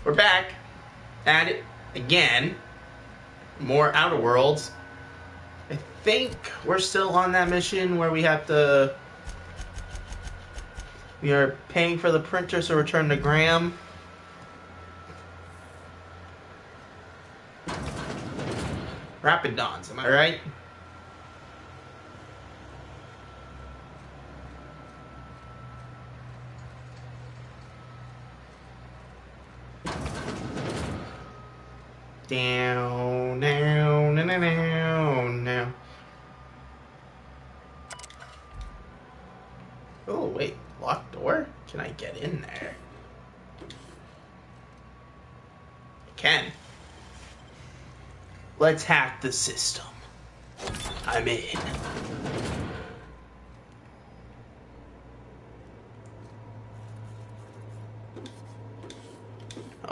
We're back at it again. More Outer Worlds. I think we're still on that mission where we have to... We are paying for the printer, so return to Graham. Rapid Dawns, am I right? Down, down, down, down, down. Oh, wait. Locked door? Can I get in there? I can. Let's hack the system. I'm in.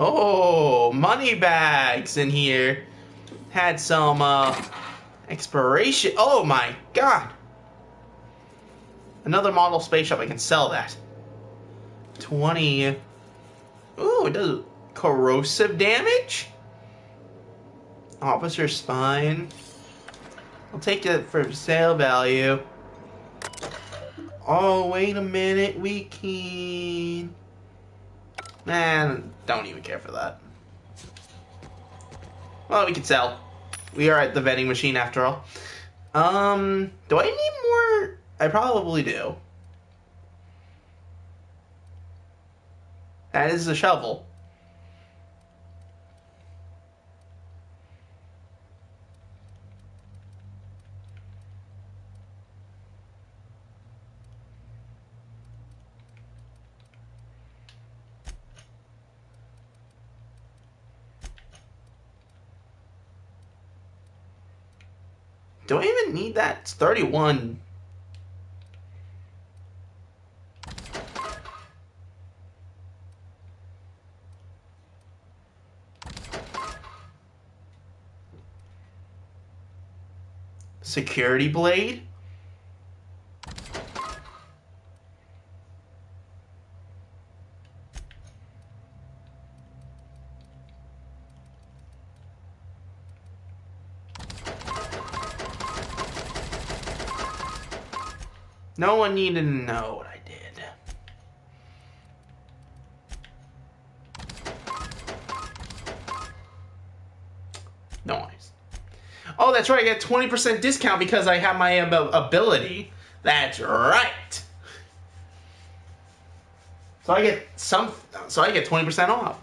Oh, money bags in here. Had some expiration. Oh my god. Another model spaceship. I can sell that. 20. Ooh, it does corrosive damage. Officer spine. I'll take it for sale value. Oh, wait a minute. We can... Man, don't even care for that. Well, we can sell. We are at the vending machine after all. Do I need more? I probably do. That is the shovel. Do I even need that? It's 31. Security blade? No one needed to know what I did. Nice. Oh, that's right. I get 20% discount because I have my ability. That's right. So I get 20% off.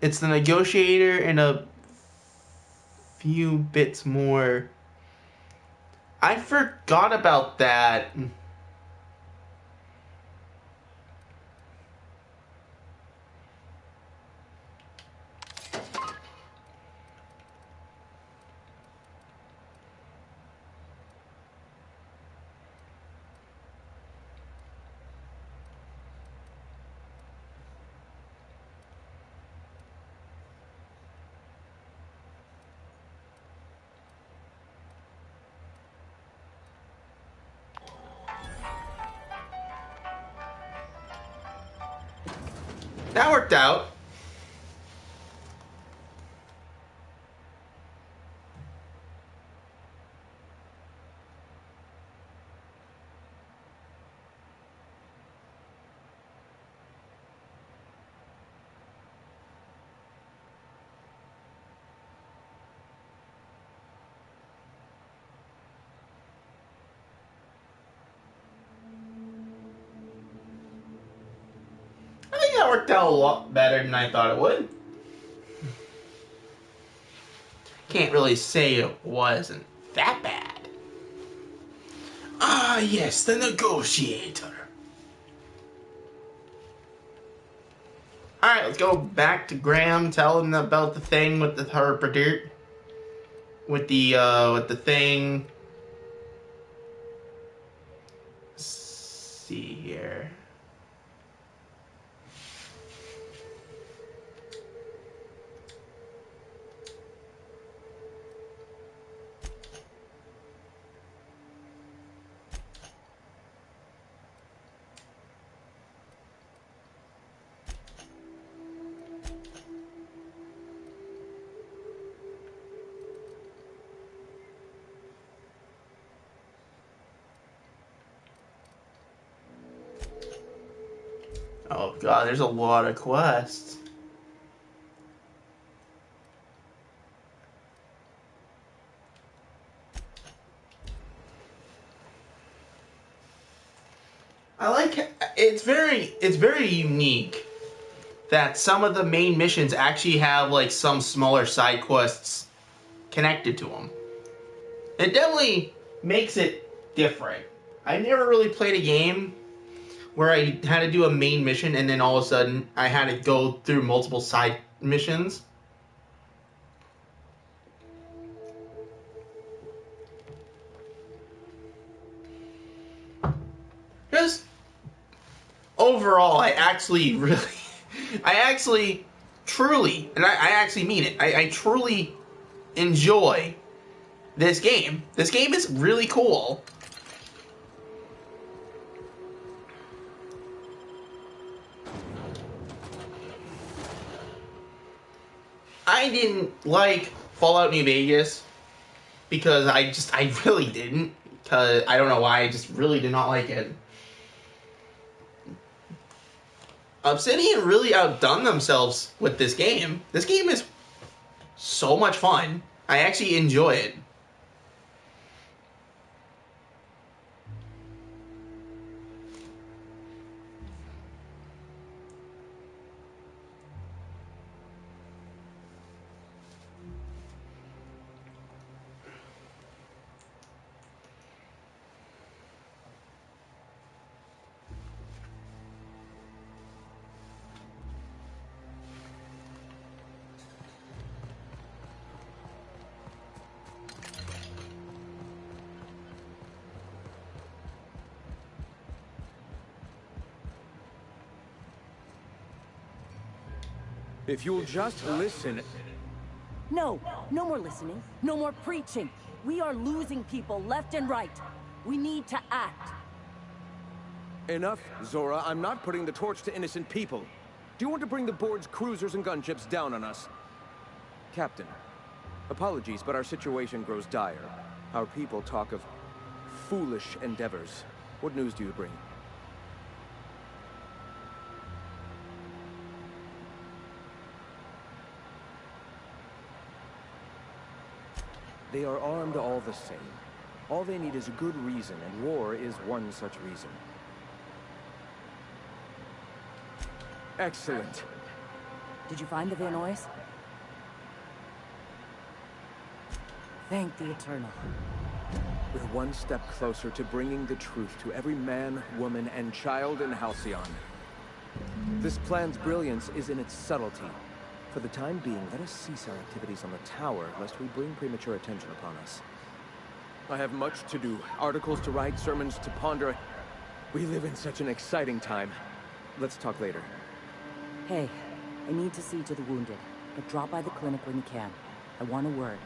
It's the negotiator and a few bits more. I forgot about that. That worked out. I think that worked out a lot better than I thought it would. Can't really say it wasn't that bad. Ah, yes, the negotiator. Alright, let's go back to Graham, tell him about the thing with the herpert. With the thing. Let's see here. Oh god, there's a lot of quests. I like it's very unique that some of the main missions actually have like some smaller side quests connected to them. It definitely makes it different. I never really played a game where I had to do a main mission and then all of a sudden I had to go through multiple side missions. Just overall, I actually really, I actually truly, and I actually mean it, I truly enjoy this game. This game is really cool. I didn't like Fallout New Vegas because I really didn't. Because I don't know why, I just really did not like it. Obsidian really outdone themselves with this game. This game is so much fun. I actually enjoy it. If you'll just listen... No, no more listening, no more preaching. We are losing people left and right. We need to act. Enough, Zora. I'm not putting the torch to innocent people. Do you want to bring the board's cruisers and gunships down on us? Captain, apologies, but our situation grows dire. Our people talk of foolish endeavors. What news do you bring? They are armed all the same. All they need is a good reason, and war is one such reason. Excellent. Did you find the Vanois? Thank the Eternal. We're one step closer to bringing the truth to every man, woman, and child in Halcyon. This plan's brilliance is in its subtlety. For the time being, let us cease our activities on the tower, lest we bring premature attention upon us. I have much to do, articles to write, sermons to ponder. We live in such an exciting time. Let's talk later. Hey, I need to see to the wounded, but drop by the clinic when you can. I want a word.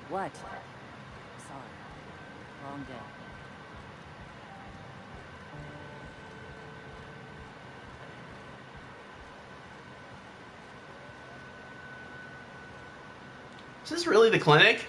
What? Sorry. Wrong day. Is this really the clinic?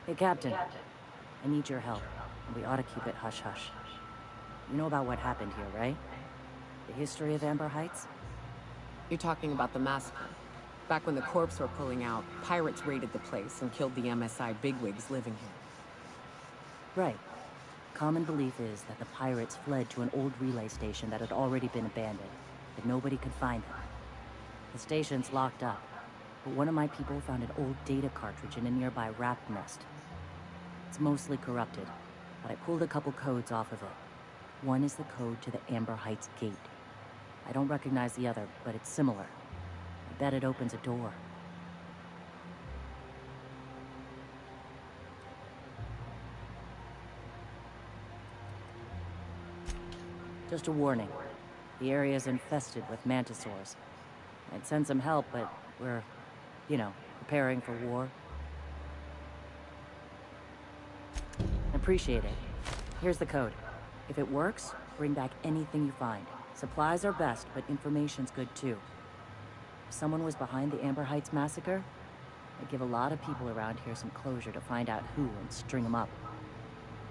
Hey, Captain. I need your help. We ought to keep it hush-hush. You know about what happened here, right? The history of Amber Heights? You're talking about the massacre. Back when the Corps were pulling out, pirates raided the place and killed the MSI bigwigs living here. Right. Common belief is that the pirates fled to an old relay station that had already been abandoned, but nobody could find them. The station's locked up, but one of my people found an old data cartridge in a nearby rat nest. It's mostly corrupted, but I pulled a couple codes off of it. One is the code to the Amber Heights gate. I don't recognize the other, but it's similar. I bet it opens a door. Just a warning. The area is infested with mantisaurs. I'd send some help, but we're, preparing for war. Appreciate it. Here's the code. If it works, bring back anything you find. Supplies are best, but information's good too. If someone was behind the Amber Heights massacre, I'd give a lot of people around here some closure to find out who and string them up.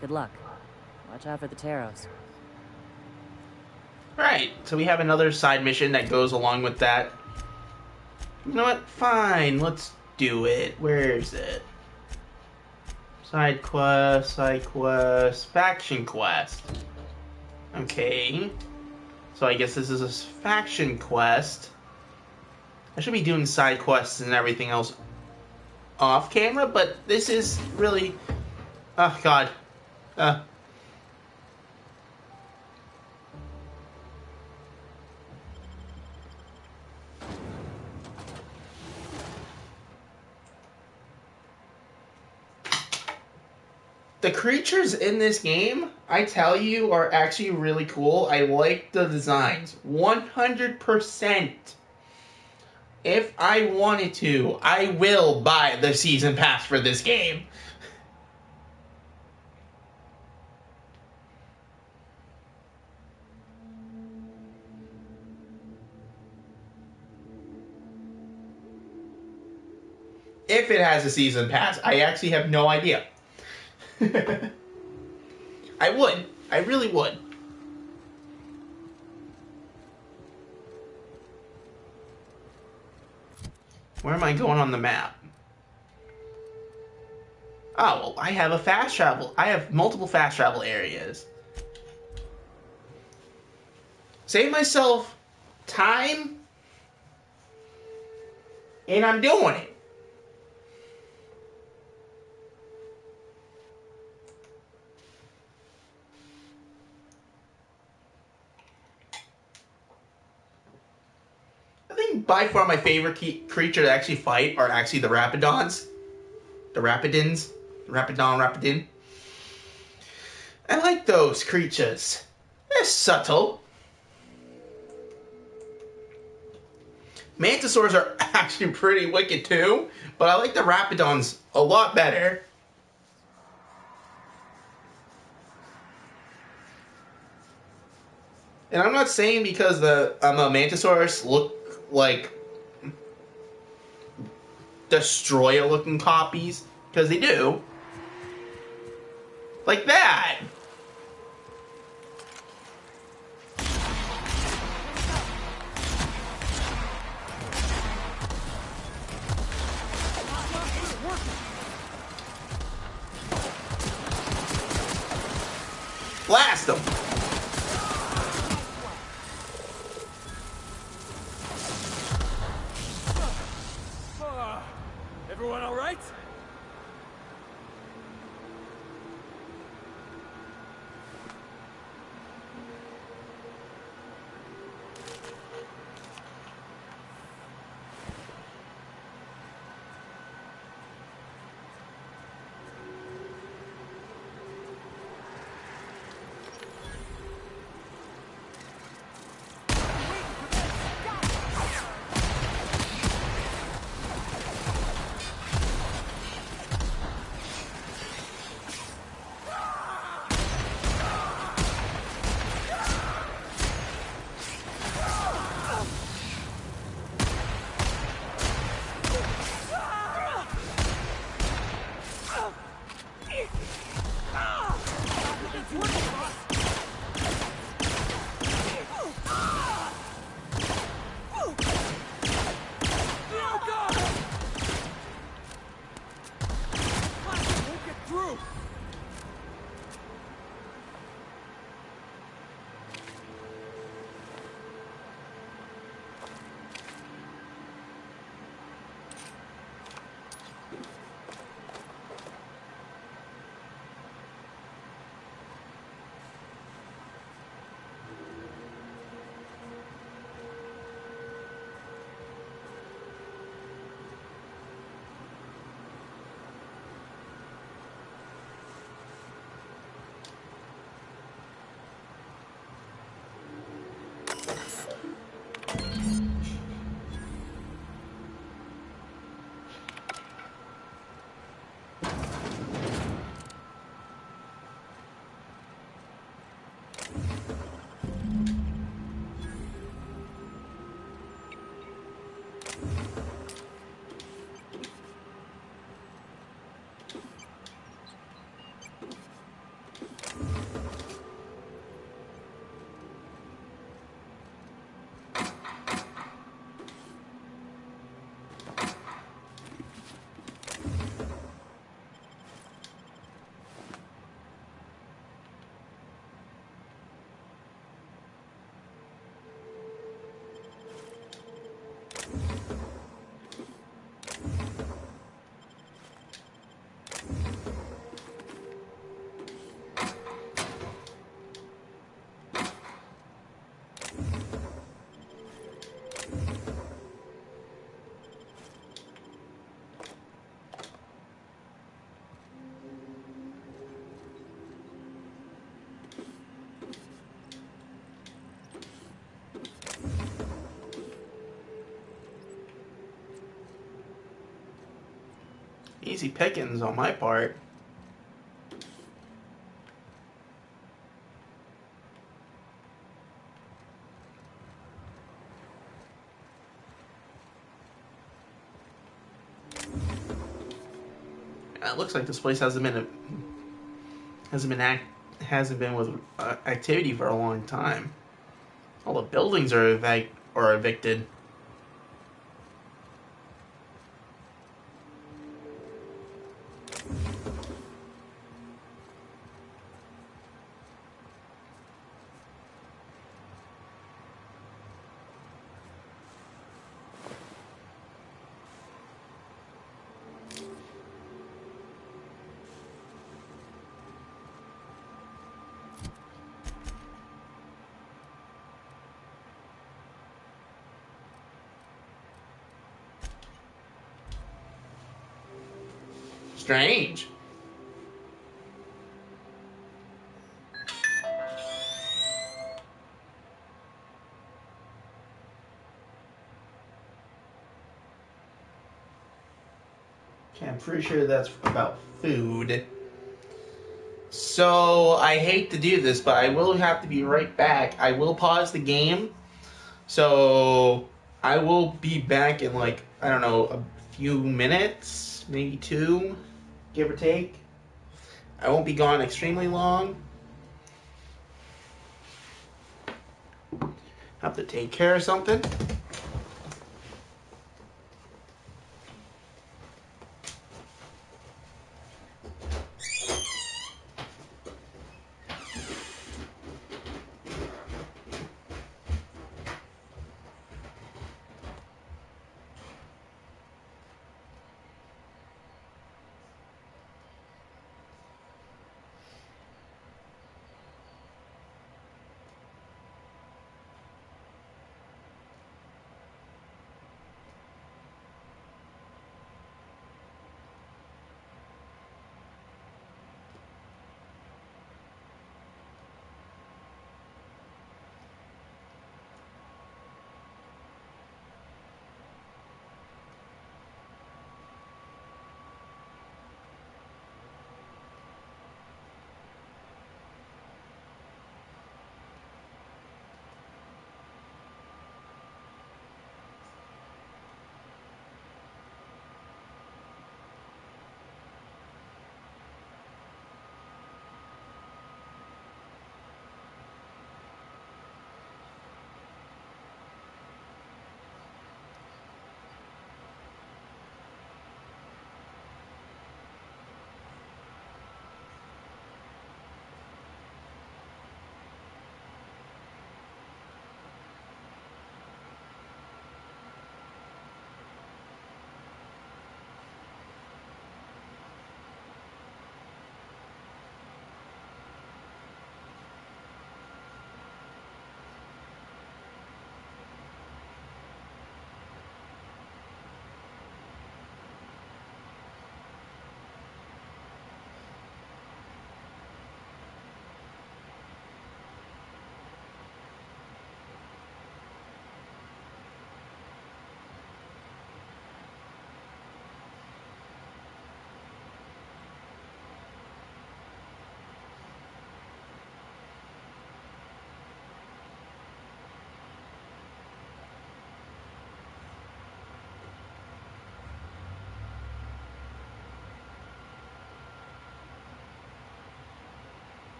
Good luck. Watch out for the Taros. Right, so we have another side mission that goes along with that. You know what? Fine, let's do it. Where is it? Side quest, faction quest. Okay. So I guess this is a faction quest. I should be doing side quests and everything else off camera, but this is really... Oh, God. The creatures in this game, I tell you, are actually really cool. I like the designs. 100%. If I wanted to, I will buy the season pass for this game. If it has a season pass, I actually have no idea. I would. I really would. Where am I going on the map? Oh, well, I have a fast travel. I have multiple fast travel areas. Save myself time, and I'm doing it. I think by far my favorite creature to actually fight are actually the Rapidons. The Rapidins. Rapidin. I like those creatures. They're subtle. Mantisaurs are actually pretty wicked too, but I like the Rapidons a lot better. And I'm not saying because the Mantisaurs look like Destroyer-looking copies, because they do. Like that! Blast them! Everyone all right? Easy pickings on my part. It looks like this place hasn't been with activity for a long time. All the buildings are evicted. Strange. Okay, I'm pretty sure that's about food. So, I hate to do this, but I will have to be right back. I will pause the game. So, I will be back in like, I don't know, a few minutes, maybe 2, give or take. I won't be gone extremely long. Have to take care of something.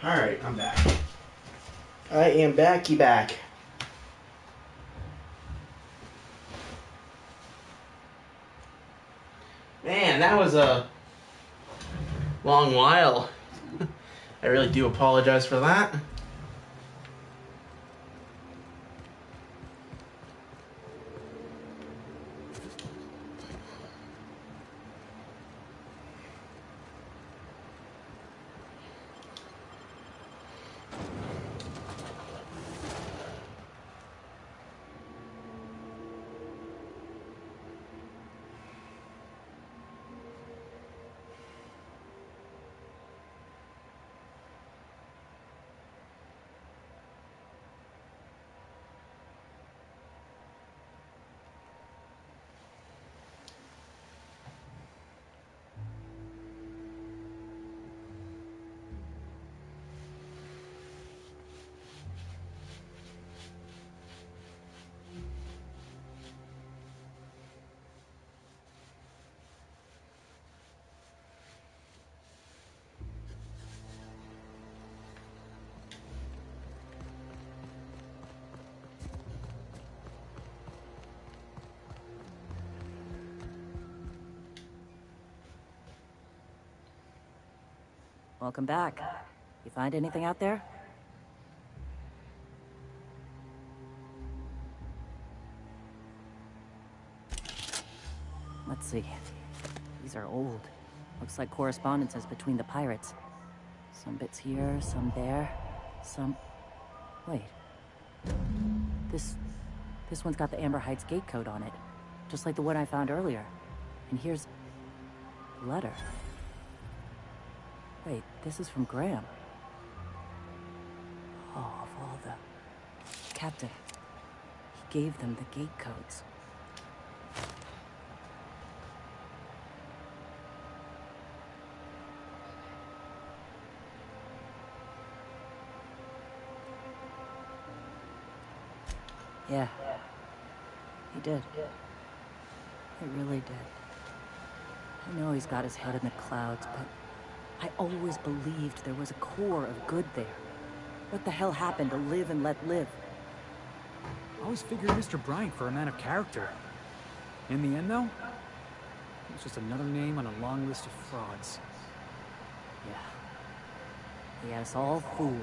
Alright, I'm back. I am back. Man, that was a long while. I really do apologize for that. Welcome back. You find anything out there? Let's see. These are old. Looks like correspondences between the pirates. Some bits here, some there, some... Wait. This one's got the Amber Heights gate code on it. Just like the one I found earlier. And here's... a letter. Wait, this is from Graham. Oh, of all the... Captain. He gave them the gate codes. Yeah. He did. He really did. I know he's got his head in the clouds, but... I always believed there was a core of good there. What the hell happened to live and let live? I always figured Mr. Bryant for a man of character. In the end, though, he was just another name on a long list of frauds. Yeah. He had us all fooled.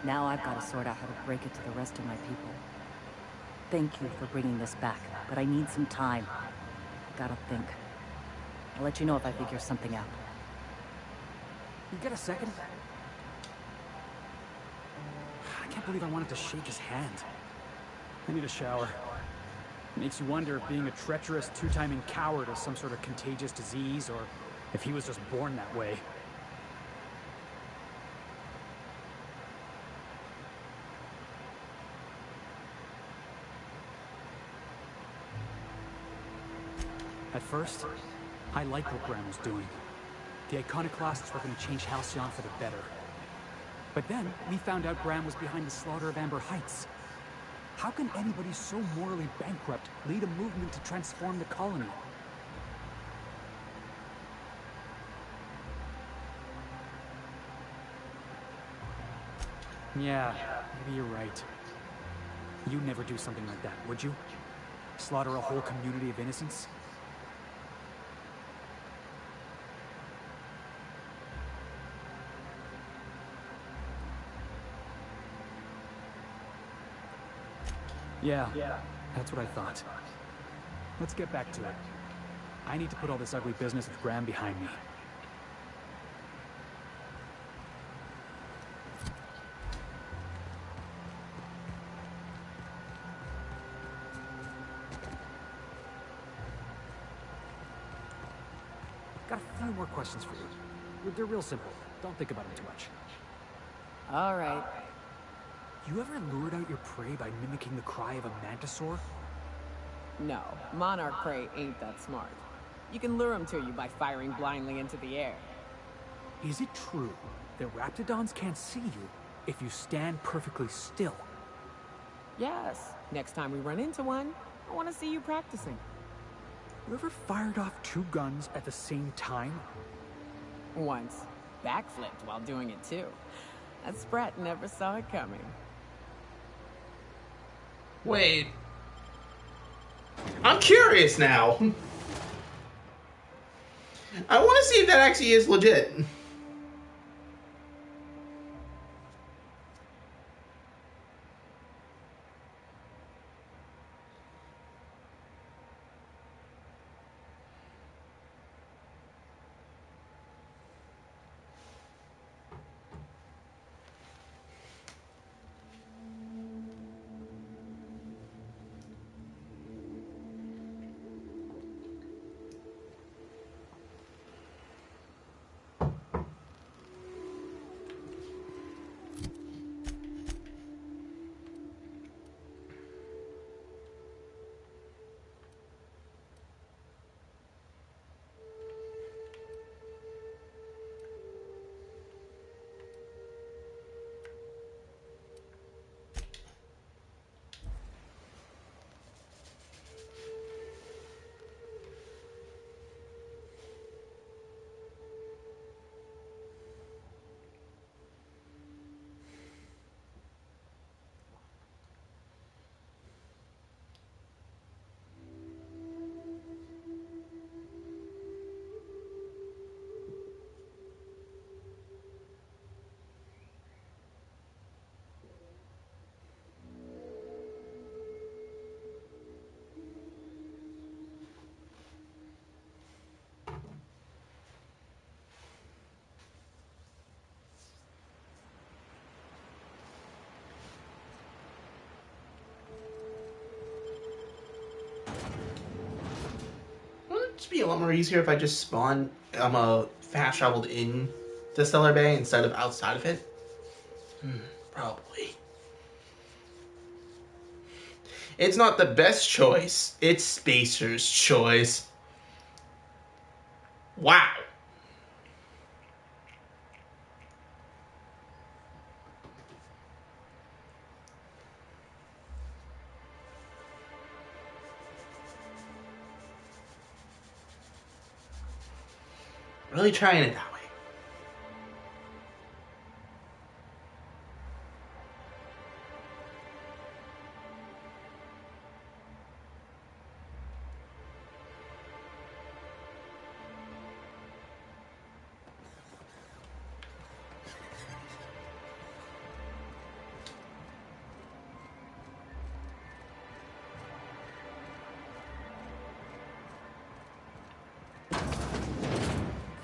Now I've got to sort out how to break it to the rest of my people. Thank you for bringing this back, but I need some time. I gotta think. I'll let you know if I figure something out. You get a second? I can't believe I wanted to shake his hand. I need a shower. It makes you wonder if being a treacherous, two-timing coward is some sort of contagious disease, or if he was just born that way. At first, I liked what Graham was doing. The Iconoclasts were going to change Halcyon for the better. But then, we found out Graham was behind the slaughter of Amber Heights. How can anybody so morally bankrupt lead a movement to transform the colony? Yeah, maybe you're right. You'd never do something like that, would you? Slaughter a whole community of innocents? Yeah, that's what I thought. Let's get back to it. I need to put all this ugly business with Graham behind me. Got a few more questions for you. They're real simple. Don't think about them too much. All right. You ever lured out your prey by mimicking the cry of a mantisaur? No, monarch prey ain't that smart. You can lure them to you by firing blindly into the air. Is it true that raptidons can't see you if you stand perfectly still? Yes. Next time we run into one, I want to see you practicing. You ever fired off two guns at the same time? Once. backflipped while doing it too. That sprat never saw it coming. Wait. I'm curious now. I want to see if that actually is legit. Wouldn't it just be a lot more easier if I just spawned, fast traveled in the Stellar Bay instead of outside of it? Probably. It's not the best choice. It's Spacer's choice. Wow. Really trying it that way.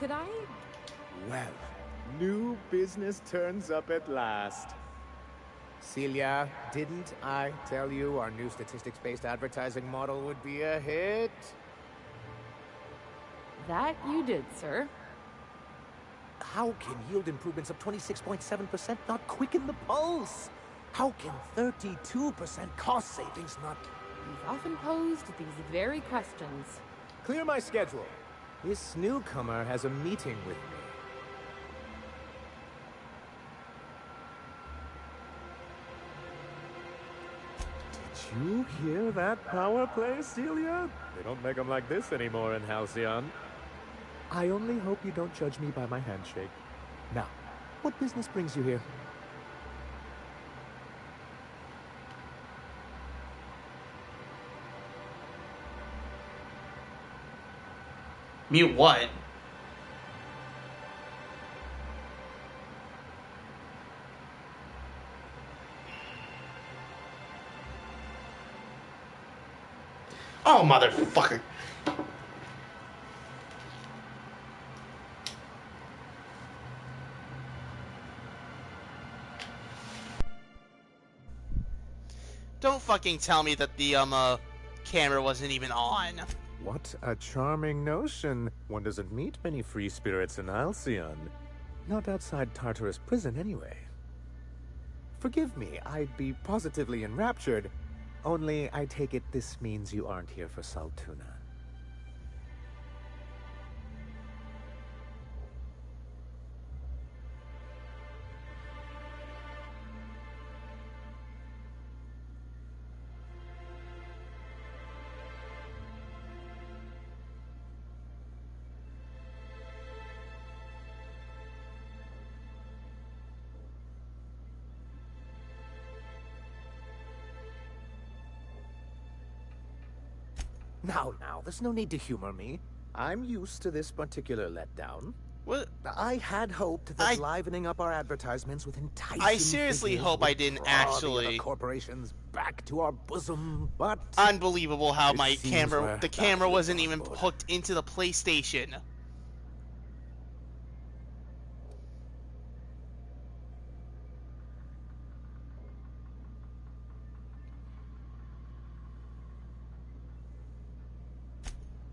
Could I? Well, new business turns up at last. Celia, didn't I tell you our new statistics-based advertising model would be a hit? That you did, sir. How can yield improvements of 26.7% not quicken the pulse? How can 32% cost savings not... You've often posed these very questions. Clear my schedule. This newcomer has a meeting with me. Did you hear that power play, Celia? They don't make them like this anymore in Halcyon. I only hope you don't judge me by my handshake. Now, what business brings you here? Mute what? Oh, motherfucker. Don't fucking tell me that the, camera wasn't even on. What a charming notion. One doesn't meet many free spirits in Halcyon. Not outside Tartarus prison, anyway. Forgive me, I'd be positively enraptured. Only, I take it this means you aren't here for Saltuna. Now, there's no need to humor me. I'm used to this particular letdown. What? I had hoped that livening up our advertisements with enticing I seriously figures hope I would didn't draw the actually- other corporations back to our bosom, but Unbelievable how It my seems camera, we're the back camera to the wasn't drawing even board. hooked into the PlayStation.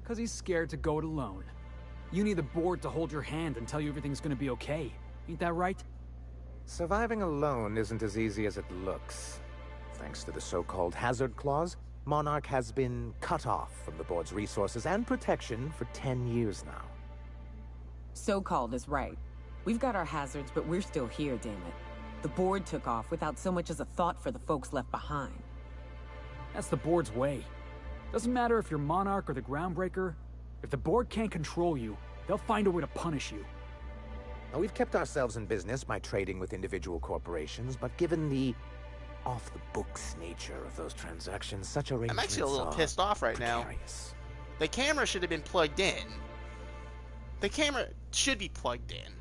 Because he's scared to go it alone. You need the board to hold your hand and tell you everything's gonna be okay. Ain't that right? surviving alone isn't as easy as it looks. Thanks to the so-called hazard clause, Monarch has been cut off from the board's resources and protection for 10 years now. So-called is right. We've got our hazards, but we're still here, damn it. The board took off without so much as a thought for the folks left behind. That's the board's way. Doesn't matter if you're Monarch or the Groundbreaker. If the board can't control you, they'll find a way to punish you. Now, we've kept ourselves in business by trading with individual corporations, but given the off-the-books nature of those transactions, such arrangements I'm actually a little pissed off right now. precarious. The camera should have been plugged in. The camera should be plugged in.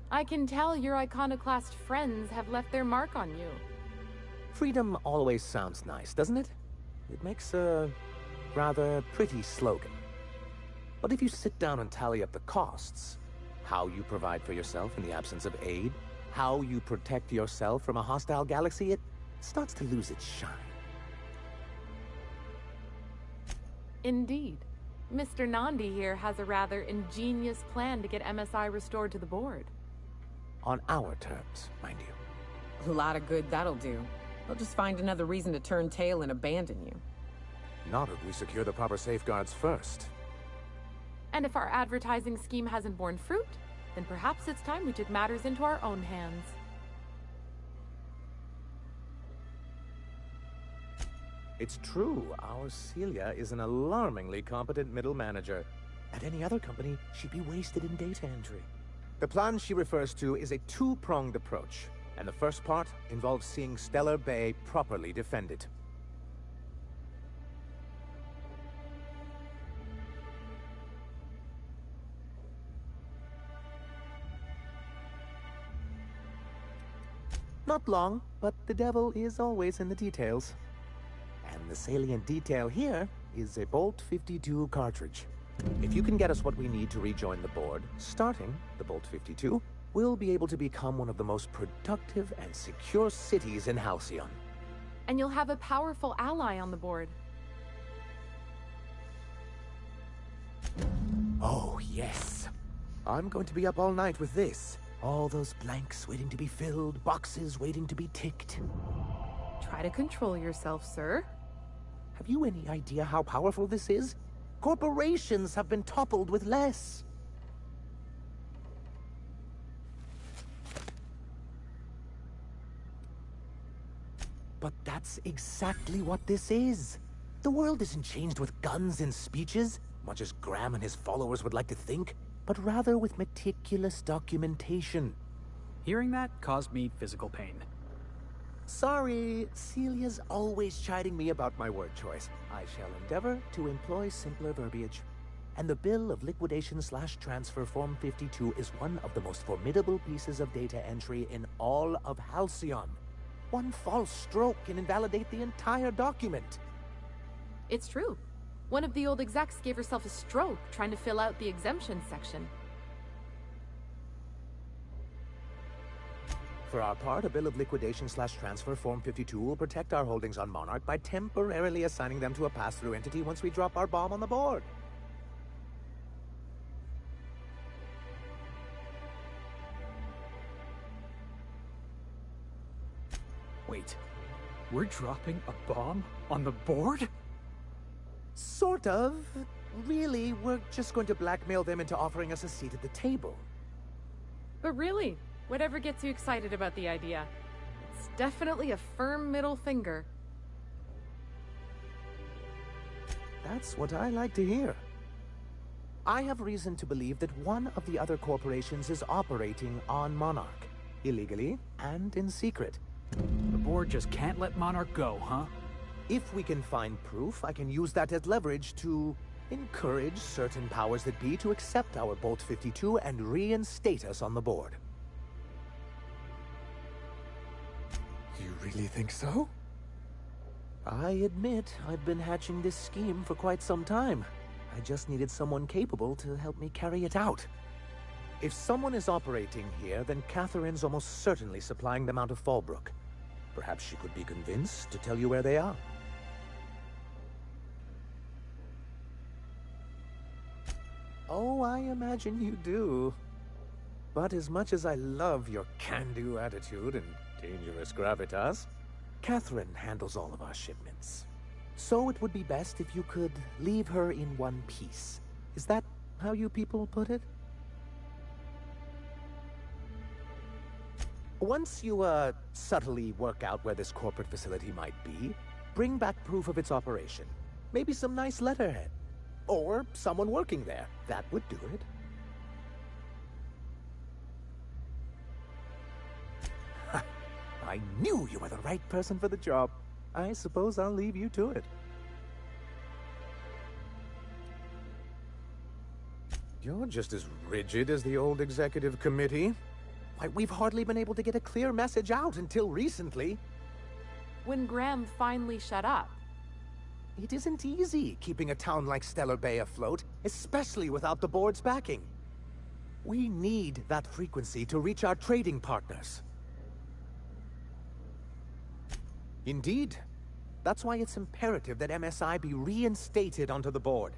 I can tell your iconoclast friends have left their mark on you. Freedom always sounds nice, doesn't it? It makes a rather pretty slogan. But if you sit down and tally up the costs, how you provide for yourself in the absence of aid, how you protect yourself from a hostile galaxy, it starts to lose its shine. Indeed. Mr. Nandi here has a rather ingenious plan to get MSI restored to the board. On our terms, mind you. A lot of good that'll do. They'll just find another reason to turn tail and abandon you. Not if we secure the proper safeguards first. And if our advertising scheme hasn't borne fruit, then perhaps it's time we took matters into our own hands. It's true, our Celia is an alarmingly competent middle manager. At any other company, she'd be wasted in data entry. The plan she refers to is a two-pronged approach, and the first part involves seeing Stellar Bay properly defended. Not long, but the devil is always in the details. And the salient detail here is a Bolt 52 cartridge. If you can get us what we need to rejoin the board, starting the Bolt 52, we'll be able to become one of the most productive and secure cities in Halcyon. And you'll have a powerful ally on the board. Oh, yes. I'm going to be up all night with this. All those blanks waiting to be filled, boxes waiting to be ticked. Try to control yourself, sir. Have you any idea how powerful this is? Corporations have been toppled with less. But that's exactly what this is. The world isn't changed with guns and speeches, much as Graham and his followers would like to think, but rather with meticulous documentation. Hearing that caused me physical pain. Sorry, Celia's always chiding me about my word choice. I shall endeavor to employ simpler verbiage. And the bill of liquidation/transfer Form 52 is one of the most formidable pieces of data entry in all of Halcyon. One false stroke can invalidate the entire document. It's true. One of the old execs gave herself a stroke trying to fill out the exemption section. For our part, a bill of liquidation/transfer Form 52 will protect our holdings on Monarch by temporarily assigning them to a pass-through entity once we drop our bomb on the board. Wait, we're dropping a bomb on the board? Sort of. Really, we're just going to blackmail them into offering us a seat at the table. But really, whatever gets you excited about the idea, it's definitely a firm middle finger. That's what I like to hear. I have reason to believe that one of the other corporations is operating on Monarch, illegally and in secret. The board just can't let Monarch go, huh? If we can find proof, I can use that as leverage to encourage certain powers that be to accept our Bolt 52 and reinstate us on the board. You really think so? I admit I've been hatching this scheme for quite some time. I just needed someone capable to help me carry it out. If someone is operating here, then Catherine's almost certainly supplying them out of Fallbrook. Perhaps she could be convinced to tell you where they are. Oh, I imagine you do. But as much as I love your can-do attitude and dangerous gravitas, Catherine handles all of our shipments. So it would be best if you could leave her in one piece. Is that how you people put it? Once you, subtly work out where this corporate facility might be, bring back proof of its operation. Maybe some nice letterhead. Or someone working there. That would do it. I knew you were the right person for the job. I suppose I'll leave you to it. You're just as rigid as the old executive committee. Why, we've hardly been able to get a clear message out until recently. When Graham finally shut up. It isn't easy keeping a town like Stellar Bay afloat, especially without the board's backing. We need that frequency to reach our trading partners. Indeed. That's why it's imperative that MSI be reinstated onto the board.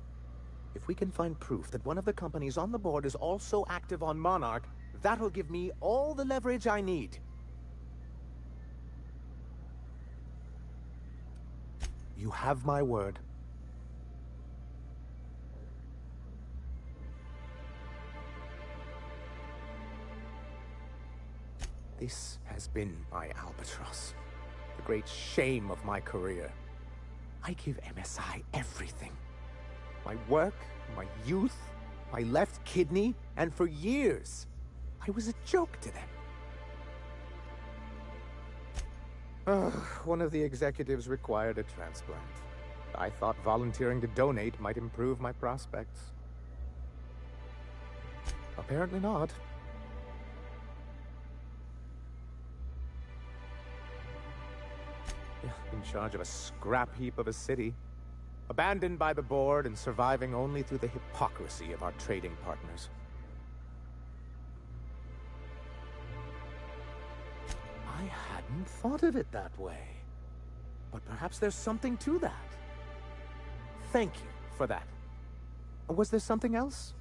If we can find proof that one of the companies on the board is also active on Monarch, that'll give me all the leverage I need. You have my word. This has been my albatross. The great shame of my career. I give MSI everything. My work, my youth, my left kidney, and for years, I was a joke to them. One of the executives required a transplant. I thought volunteering to donate might improve my prospects. Apparently not. In charge of a scrap heap of a city. Abandoned by the board and surviving only through the hypocrisy of our trading partners. I hadn't thought of it that way. But perhaps there's something to that. Thank you for that. Was there something else?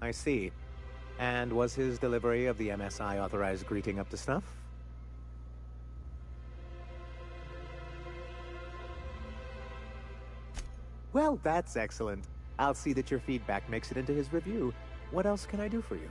I see. And was his delivery of the MSI authorized greeting up to snuff? Well, that's excellent. I'll see that your feedback makes it into his review. What else can I do for you?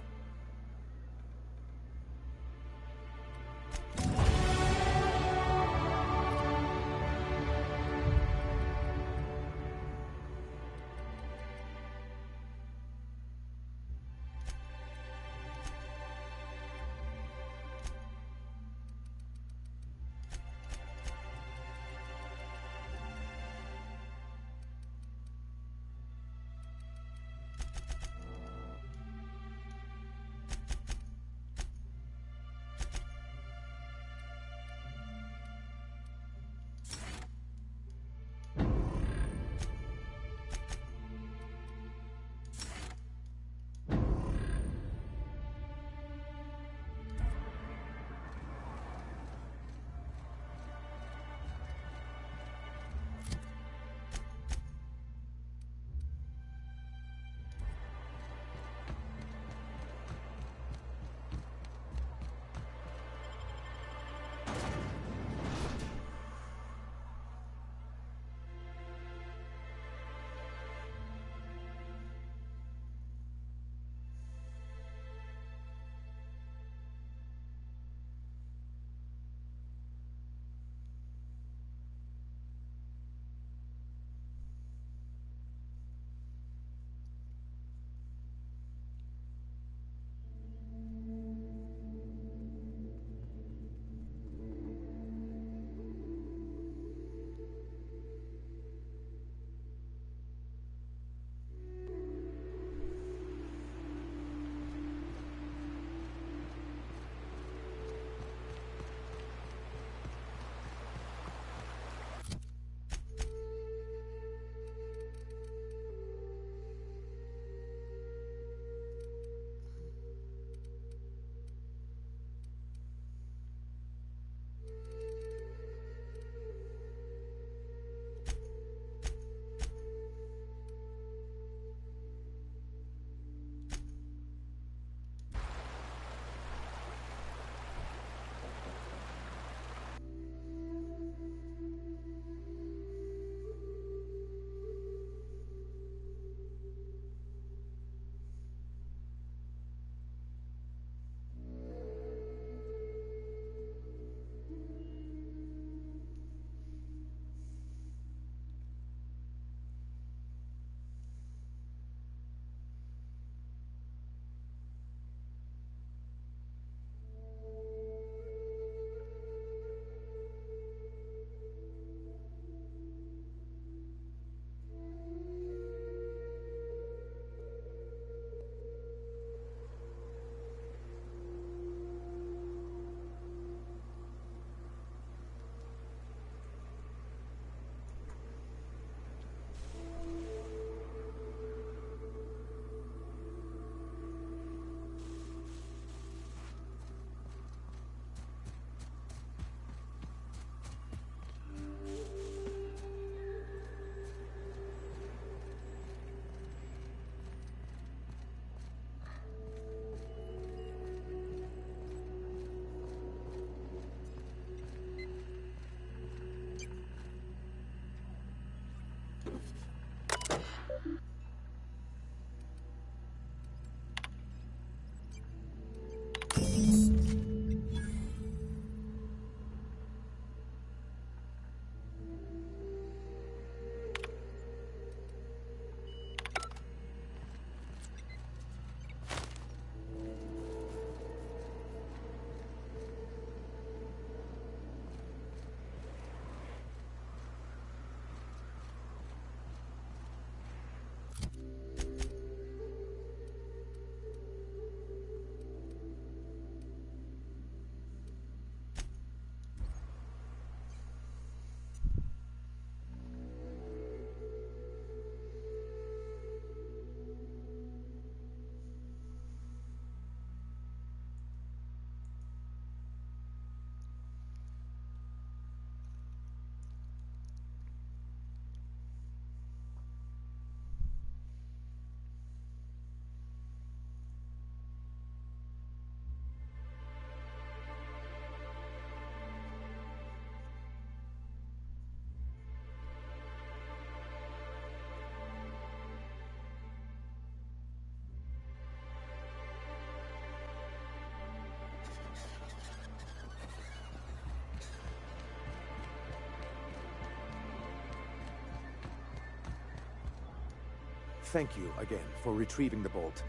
thank you again for retrieving the bolt.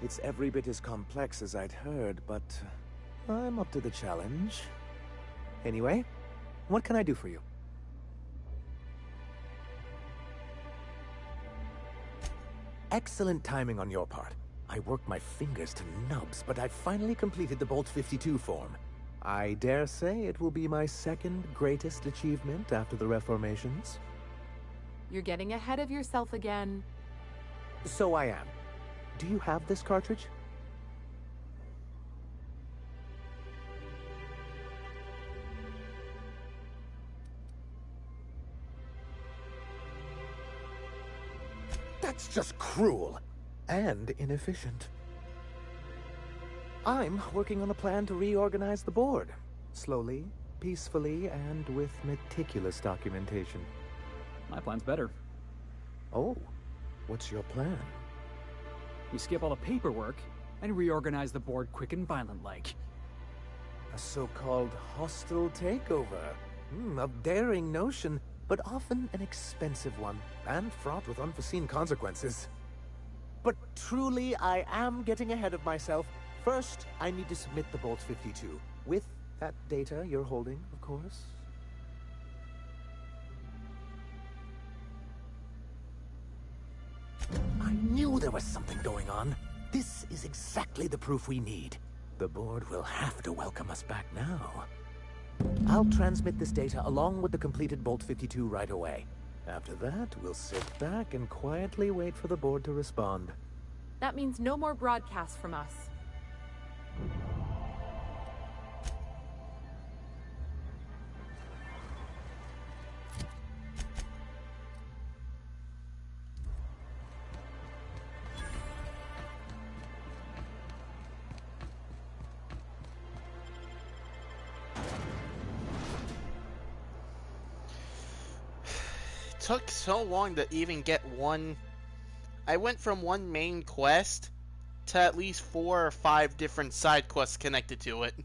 It's every bit as complex as I'd heard, but I'm up to the challenge. Anyway, what can I do for you? Excellent timing on your part. I worked my fingers to nubs, but I finally completed the Bolt 52 form. I dare say it will be my second greatest achievement after the Reformations. You're getting ahead of yourself again. So I am. Do you have this cartridge? That's just cruel and inefficient. I'm working on a plan to reorganize the board. Slowly, peacefully, and with meticulous documentation. My plan's better. Oh, what's your plan? We skip all the paperwork and reorganize the board quick and violent-like. A so-called hostile takeover. A daring notion, but often an expensive one, and fraught with unforeseen consequences. But truly, I am getting ahead of myself. First, I need to submit the Bolt 52, with that data you're holding, of course. I knew there was something going on. This is exactly the proof we need. The board will have to welcome us back now. I'll transmit this data along with the completed Bolt 52 right away. After that, we'll sit back and quietly wait for the board to respond. That means no more broadcasts from us. Took so long to even get one. I went from one main quest to at least 4 or 5 different side quests connected to it.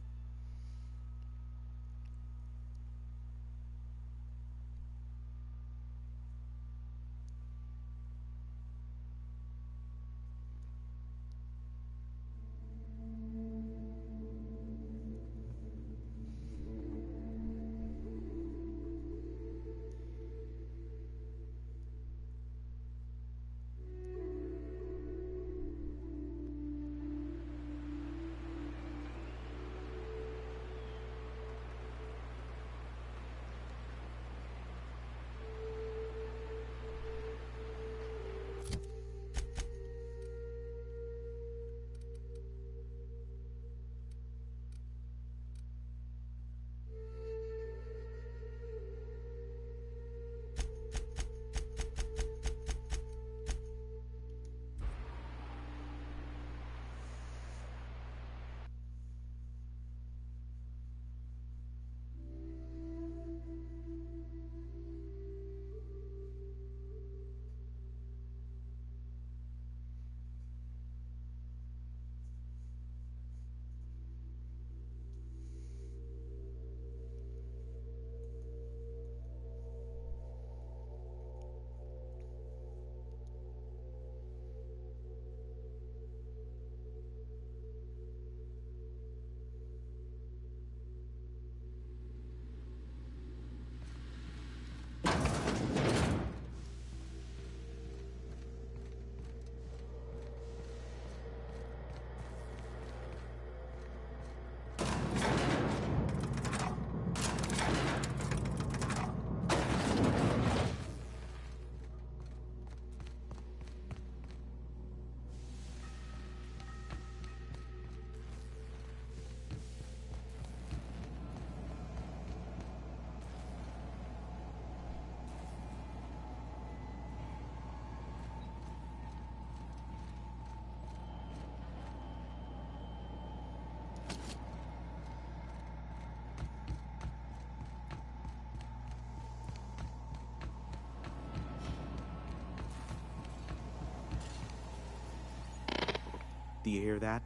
Do you hear that?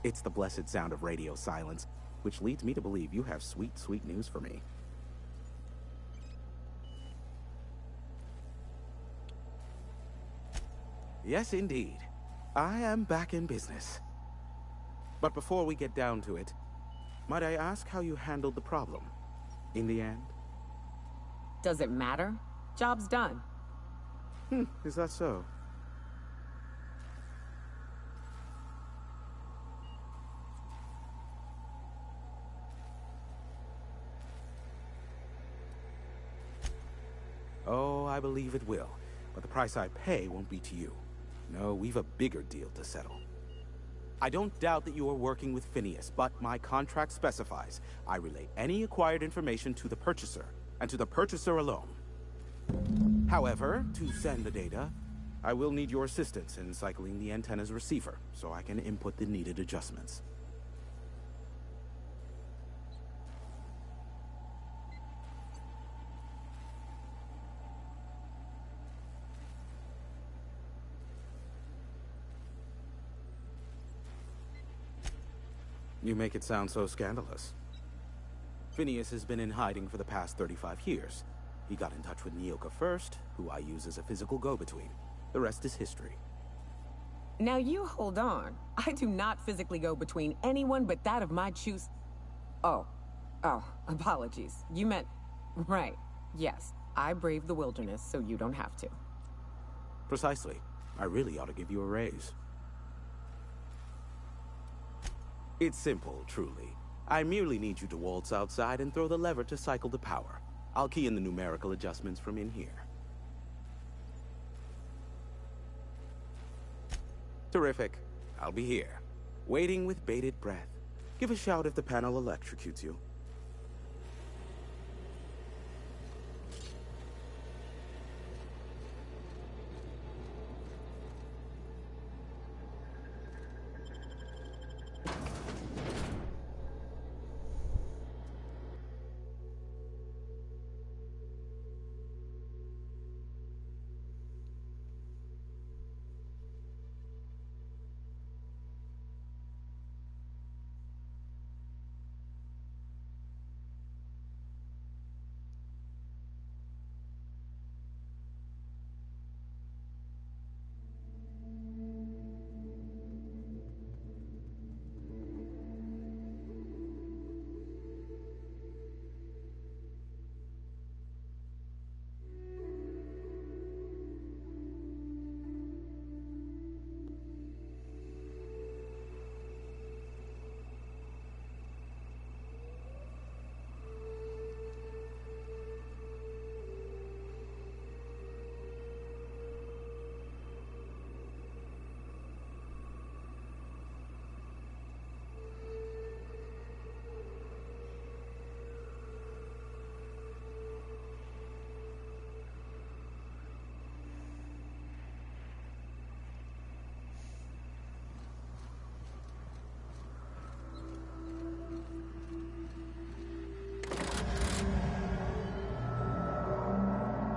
It's the blessed sound of radio silence, which leads me to believe you have sweet, sweet news for me. Yes, indeed. I am back in business. But before we get down to it, might I ask how you handled the problem? In the end? Does it matter? Job's done. Is that so? Oh, I believe it will. But the price I pay won't be to you. No, we've a bigger deal to settle. I don't doubt that you are working with Phineas, but my contract specifies I relay any acquired information to the purchaser, and to the purchaser alone. However, to send the data, I will need your assistance in cycling the antenna's receiver, so I can input the needed adjustments. You make it sound so scandalous. Phineas has been in hiding for the past 35 years. He got in touch with Nyoka first, who I use as a physical go-between. The rest is history. Now you hold on. I do not physically go between anyone but that of my choose. Oh, apologies. You meant... Right. Yes, I braved the wilderness, so you don't have to. Precisely. I really ought to give you a raise. It's simple, truly. I merely need you to waltz outside and throw the lever to cycle the power. I'll key in the numerical adjustments from in here. Terrific. I'll be here, waiting with bated breath. Give a shout if the panel electrocutes you.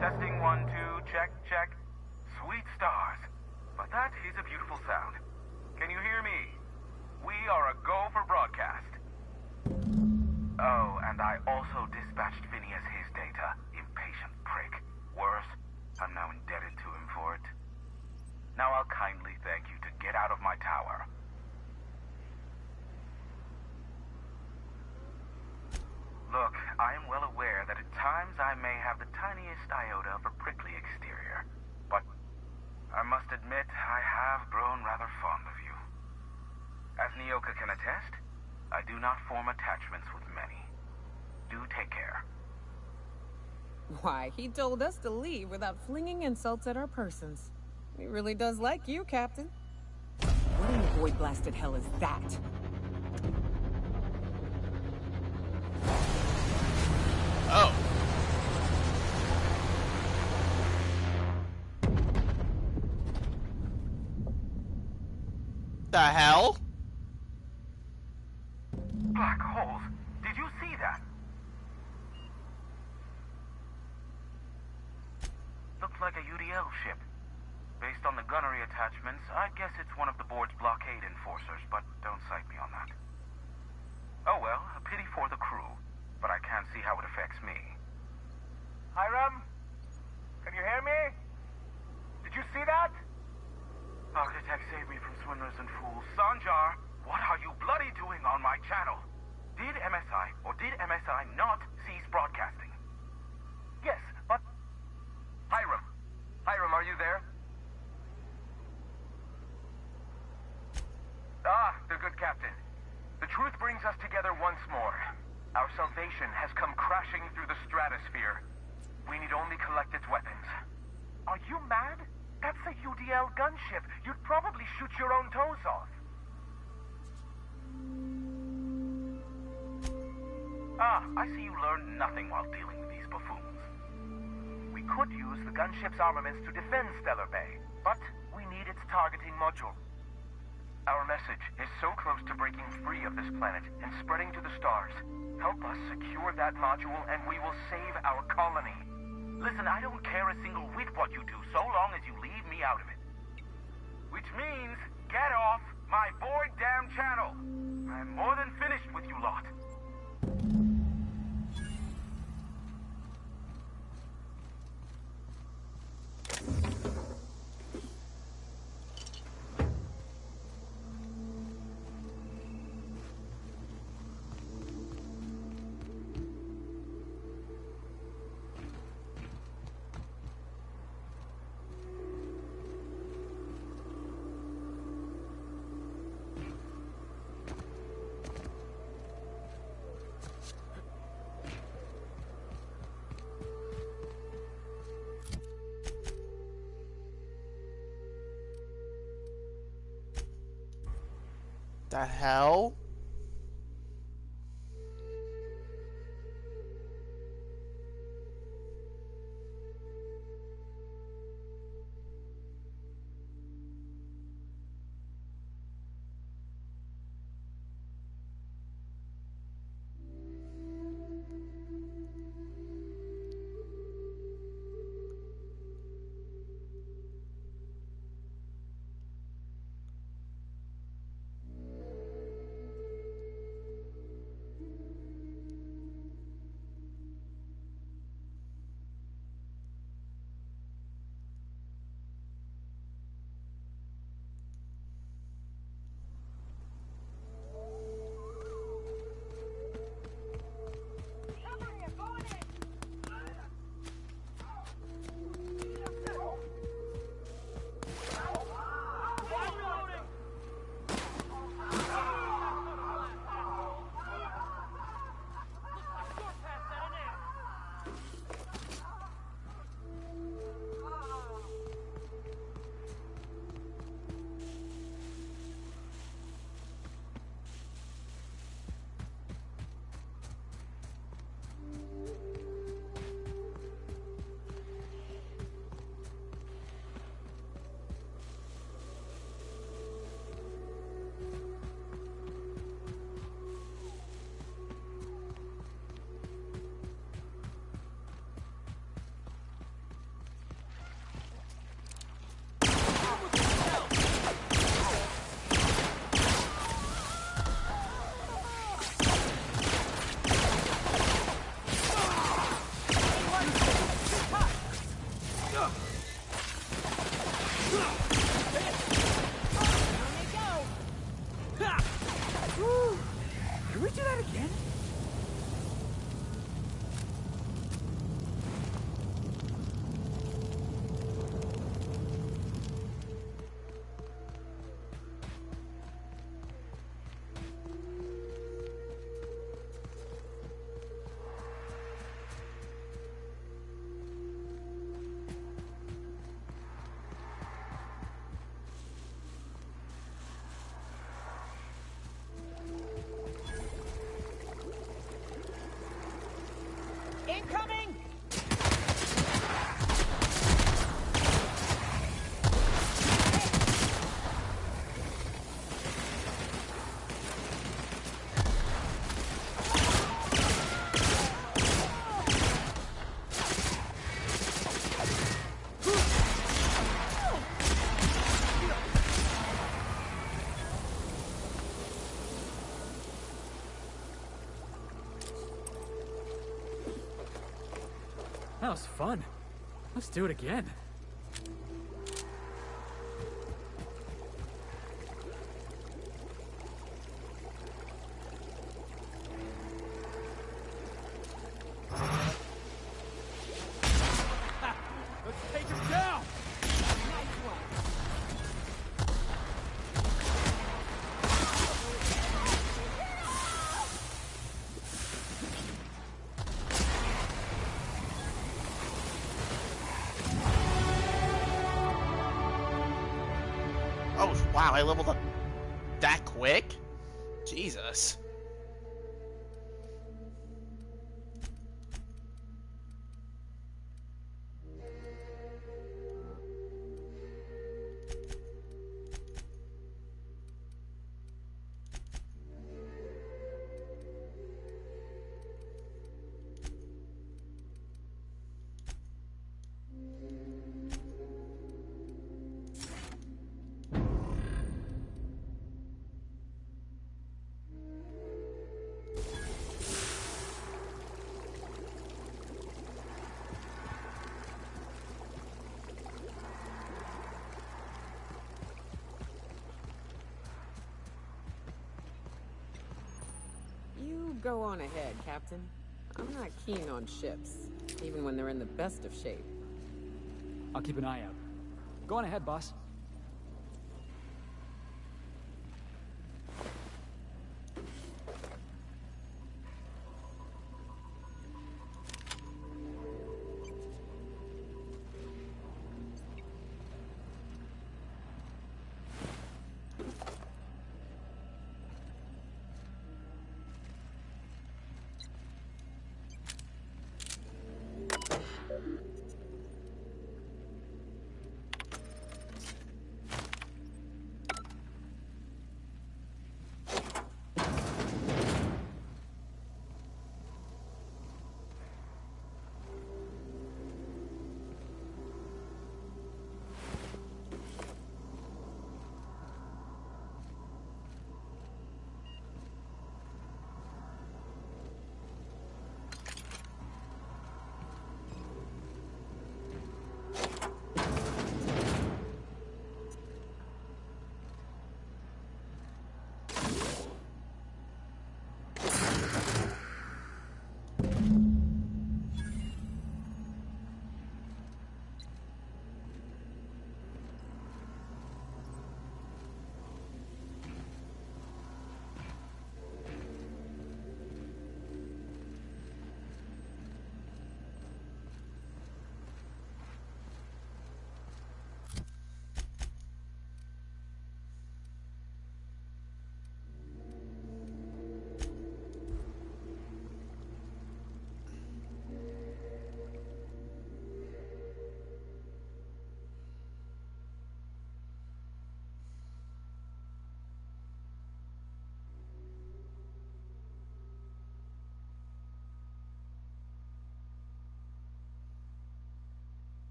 Testing 1, 2, check, check. Sweet stars. But that is a beautiful sound. Can you hear me? We are a go for broadcast. Oh, and I also dispatched Phineas his data. Impatient prick. Worse, I'm now indebted to him for it. Now I'll kindly thank you to get out of my tower. Look, I am well aware that at times I may have the tiniest iota of a prickly exterior, but I must admit I have grown rather fond of you. As Nyoka can attest, I do not form attachments with many. Do take care. Why, he told us to leave without flinging insults at our persons. He really does like you, Captain. What in the void-blasted hell is that? Oh. The hell? Black holes. Did you see that? Looked like a UDL ship. Based on the gunnery attachments, I guess it's one of the board's blockade enforcers, but don't cite me on that. Oh well, a pity for the crew, but I can't see how it affects me. Hiram? Can you hear me? Did you see that? Architect, save me from swindlers and fools. Sanjar, what are you bloody doing on my channel? Did MSI or did MSI not cease broadcasting? Yes, but... Hiram. Hiram, are you there? Ah, the good captain. The truth brings us together once more. Our salvation has come crashing through the stratosphere. We need only collect its weapons. Are you mad? That's a UDL gunship. You'd probably shoot your own toes off. Ah, I see you learned nothing while dealing with these buffoons. We could use the gunship's armaments to defend Stellar Bay, but we need its targeting module. Our message is so close to breaking free of this planet and spreading to the stars. Help us secure that module and we will save our colony. Listen, I don't care a single whit what you do, so long as you leave me out of it. Which means, get off my bored damn channel. I'm more than finished with you lot. The hell? Incoming! That was fun. Let's do it again. Oh, wow, I leveled up that quick? Jesus. You go on ahead, Captain. I'm not keen on ships, even when they're in the best of shape. I'll keep an eye out. Go on ahead, boss.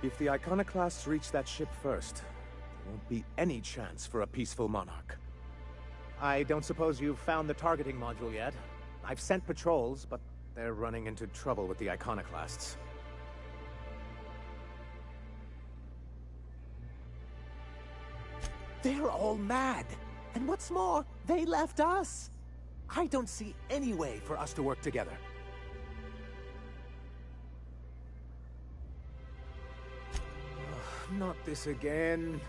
If the Iconoclasts reach that ship first, there won't be any chance for a peaceful monarch. I don't suppose you've found the targeting module yet. I've sent patrols, but they're running into trouble with the Iconoclasts. They're all mad! And what's more, they left us! I don't see any way for us to work together. Not this again.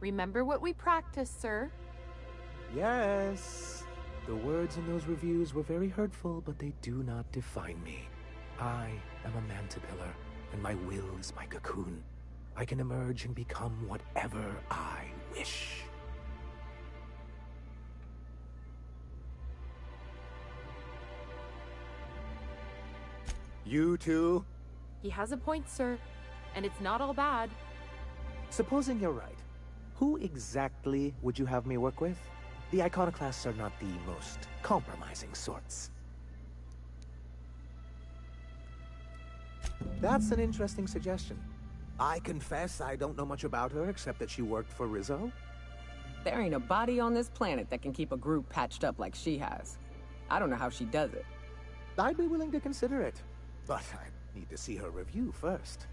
Remember what we practiced, sir. Yes. The words in those reviews were very hurtful, but they do not define me. I am a Mantipillar, and my will is my cocoon. I can emerge and become whatever I wish. You too? He has a point, sir. And it's not all bad. Supposing you're right, who exactly would you have me work with? The Iconoclasts are not the most compromising sorts. That's an interesting suggestion. I confess I don't know much about her except that she worked for Rizzo. There ain't a body on this planet that can keep a group patched up like she has. I don't know how she does it. I'd be willing to consider it, but I need to see her review first.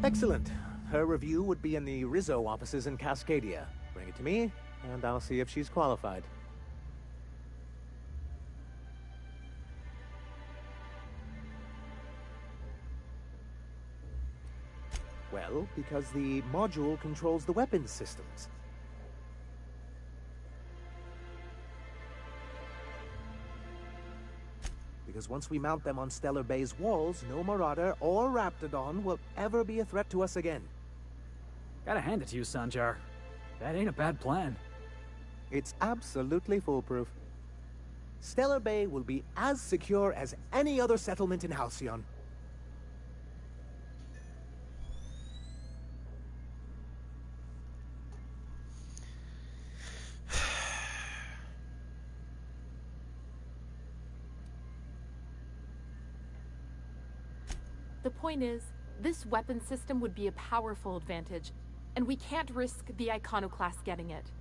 Excellent. Her review would be in the Rizzo offices in Cascadia. Bring it to me, and I'll see if she's qualified. Well, because the module controls the weapons systems. Because once we mount them on Stellar Bay's walls, no Marauder or Raptidon will ever be a threat to us again. Gotta hand it to you, Sanjar. That ain't a bad plan. It's absolutely foolproof. Stellar Bay will be as secure as any other settlement in Halcyon. The point is, this weapon system would be a powerful advantage, and we can't risk the Iconoclast getting it.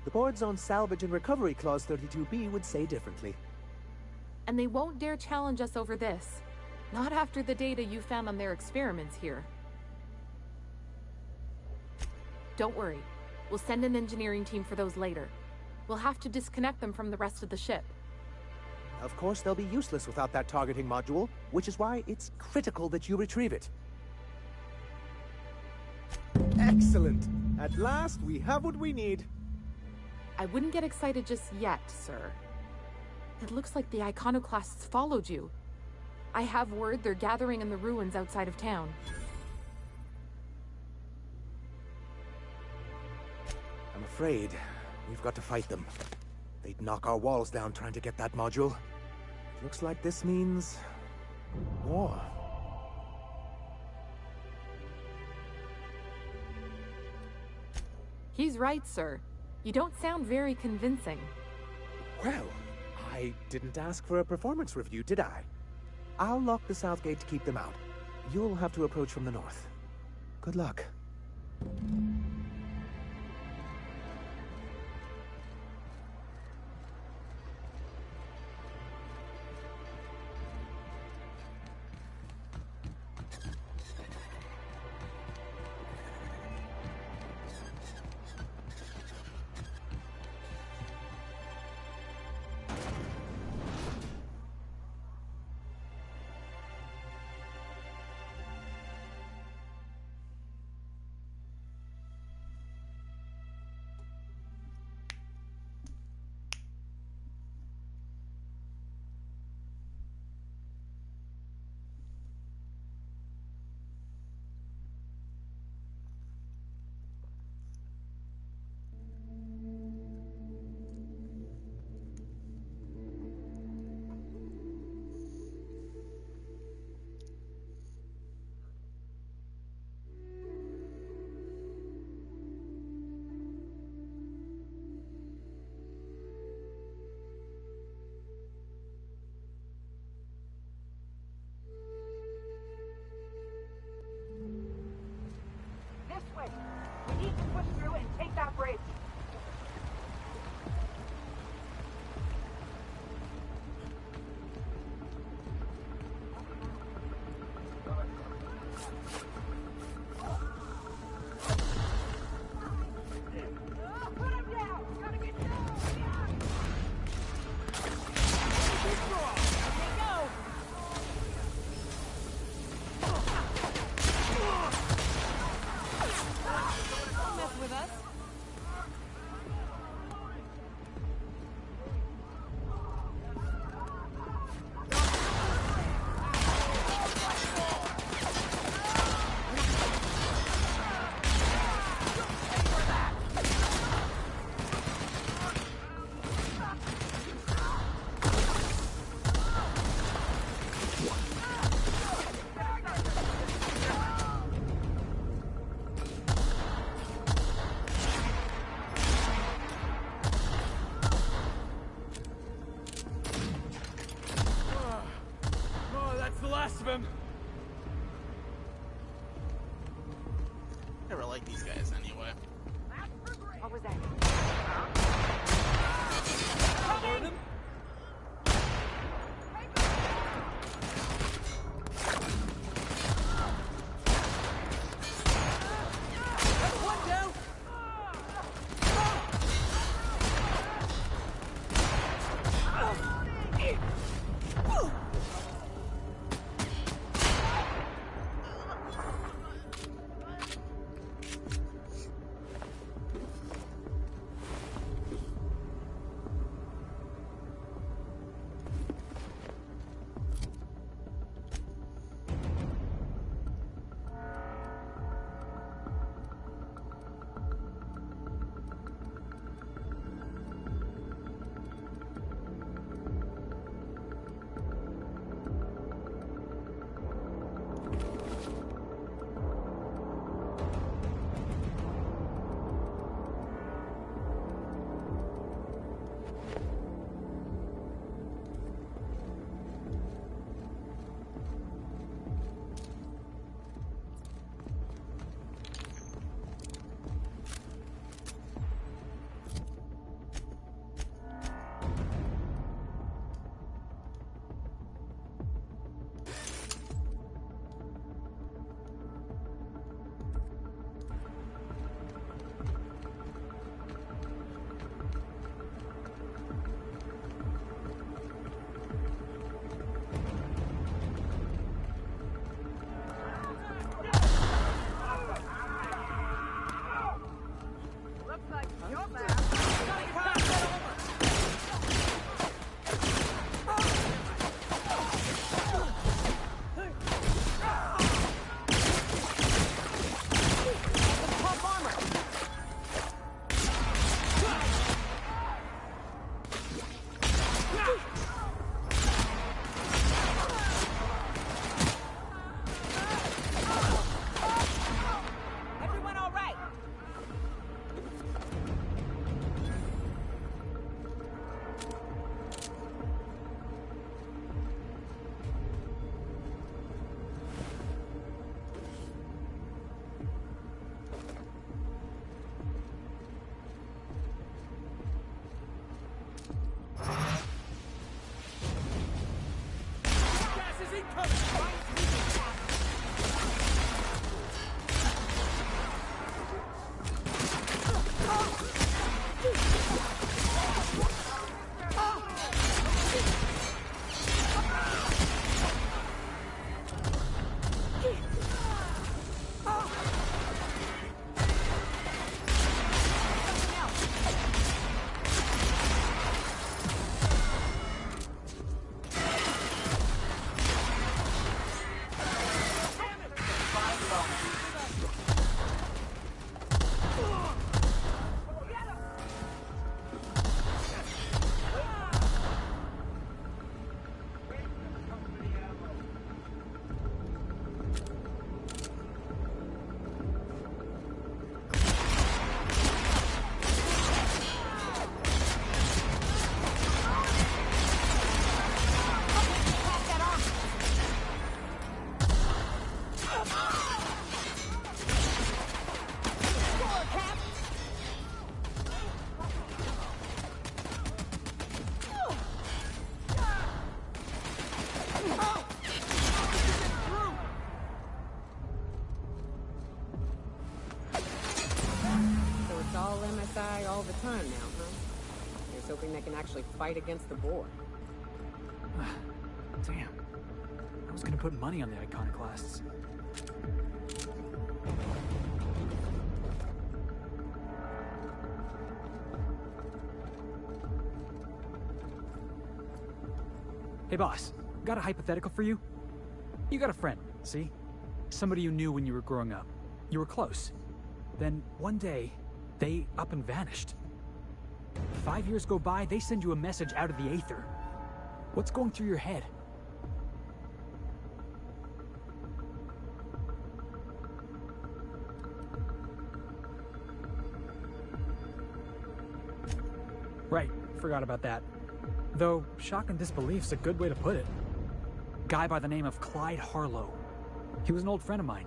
The board's own Salvage and Recovery Clause 32B would say differently. And they won't dare challenge us over this. Not after the data you found on their experiments here. Don't worry. We'll send an engineering team for those later. We'll have to disconnect them from the rest of the ship. Of course, they'll be useless without that targeting module, which is why it's critical that you retrieve it. Excellent! At last, we have what we need. I wouldn't get excited just yet, sir. It looks like the Iconoclasts followed you. I have word they're gathering in the ruins outside of town. I'm afraid we've got to fight them. They'd knock our walls down trying to get that module. Looks like this means war. He's right, sir. You don't sound very convincing. Well, I didn't ask for a performance review, did I? I'll lock the south gate to keep them out. You'll have to approach from the north. Good luck. him! Never liked these guys anyway. What was that? Coming! All the time now, huh? Here's hoping they can actually fight against the board. Damn. I was gonna put money on the Iconoclasts. Hey boss, got a hypothetical for you? You got a friend, see? Somebody you knew when you were growing up. You were close. Then one day, they up and vanished. 5 years go by, they send you a message out of the aether. What's going through your head? Right, forgot about that. Though, shock and disbelief's a good way to put it. guy by the name of Clyde Harlow. He was an old friend of mine.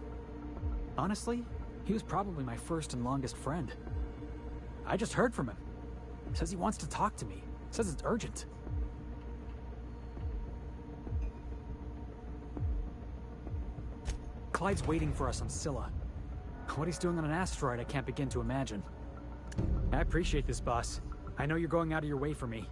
Honestly, he was probably my first and longest friend. I just heard from him. Says he wants to talk to me. Says it's urgent. Clyde's waiting for us on Scylla. What he's doing on an asteroid, I can't begin to imagine. I appreciate this, boss. I know you're going out of your way for me.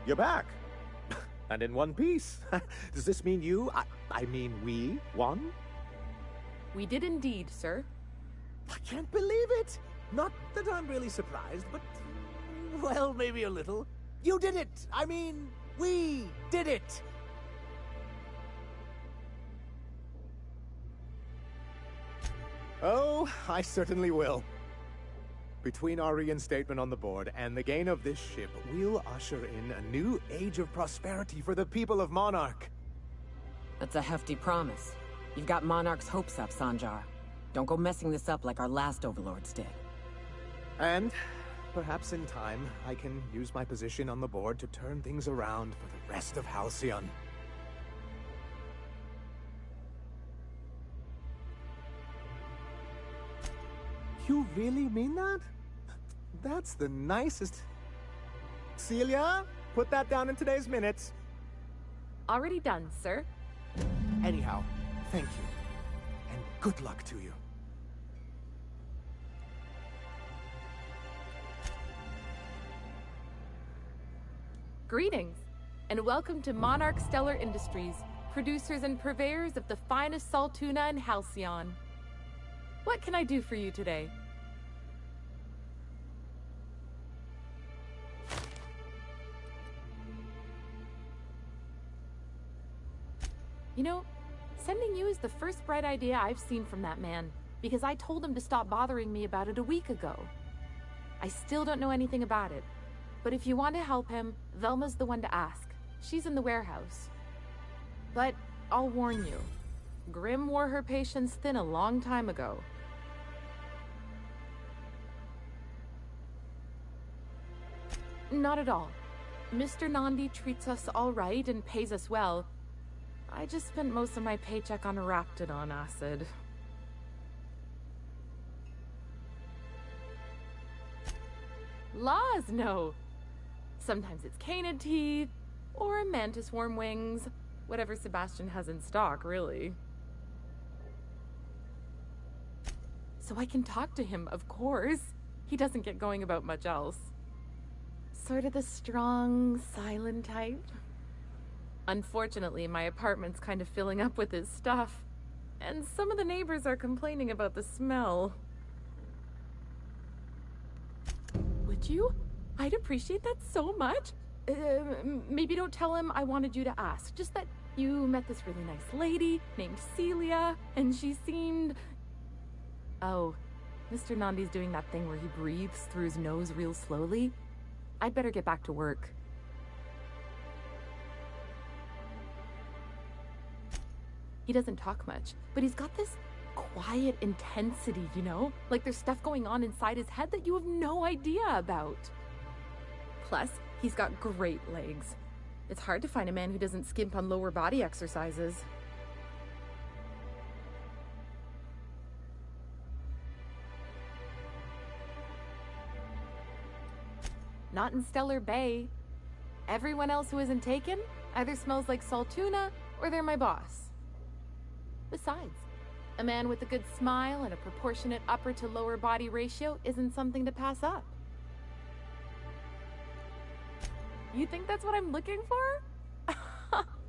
You're back. And in one piece. Does this mean I mean we, won? We did indeed, sir. I can't believe it! Not that I'm really surprised, but... well, maybe a little. You did it! I mean, we did it! Oh, I certainly will. Between our reinstatement on the board and the gain of this ship, we'll usher in a new age of prosperity for the people of Monarch. That's a hefty promise. You've got Monarch's hopes up, Sanjar. Don't go messing this up like our last overlords did. And perhaps in time, I can use my position on the board to turn things around for the rest of Halcyon. You really mean that? That's the nicest... Celia, put that down in today's minutes. Already done, sir. Anyhow, thank you. And good luck to you. Greetings, and welcome to Monarch Stellar Industries, producers and purveyors of the finest salt tuna in Halcyon. What can I do for you today? You know, sending you is the first bright idea I've seen from that man, because I told him to stop bothering me about it a week ago. I still don't know anything about it, but if you want to help him, Velma's the one to ask. She's in the warehouse. But I'll warn you, Grim wore her patience thin a long time ago. Not at all. Mr. Nandi treats us all right and pays us well. I just spent most of my paycheck on Raptidon acid. Laws, no. Sometimes it's canid teeth, or a mantis worm wings. Whatever Sebastian has in stock, really. So I can talk to him, of course. He doesn't get going about much else. Sort of the strong, silent type. Unfortunately, my apartment's kind of filling up with his stuff. And some of the neighbors are complaining about the smell. Would you? I'd appreciate that so much. Maybe don't tell him I wanted you to ask. Just that you met this really nice lady named Celia, and she seemed... Oh, Mr. Nandi's doing that thing where he breathes through his nose real slowly. I'd better get back to work. He doesn't talk much, but he's got this quiet intensity, you know? Like there's stuff going on inside his head that you have no idea about. Plus, he's got great legs. It's hard to find a man who doesn't skimp on lower body exercises. Not in Stellar Bay. Everyone else who isn't taken either smells like Saltuna or they're my boss. Besides, a man with a good smile and a proportionate upper to lower body ratio isn't something to pass up. You think that's what I'm looking for?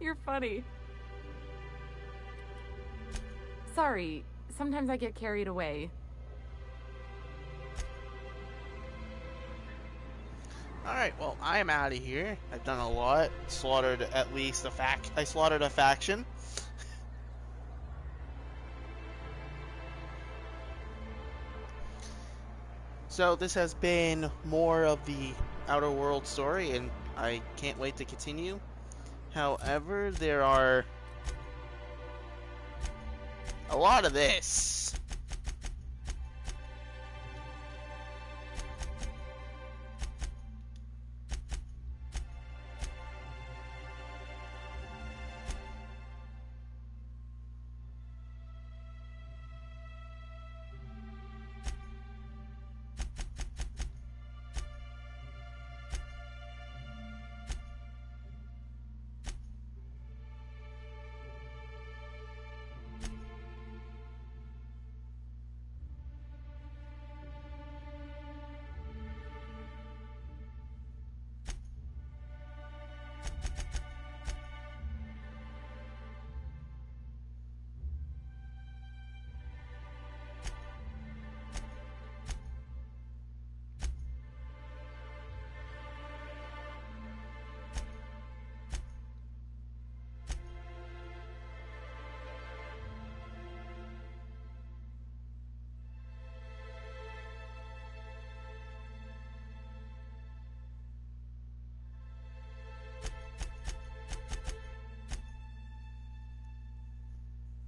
You're funny. Sorry, sometimes I get carried away. Alright, well, I am out of here. I've done a lot. Slaughtered at least I slaughtered a faction. So this has been more of the Outer World story, and I can't wait to continue. However, there are a lot of this.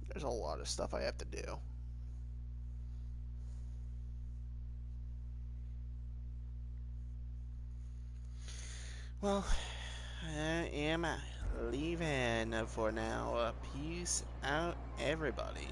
There's a lot of stuff I have to do. Well, I am leaving for now. Peace out, everybody.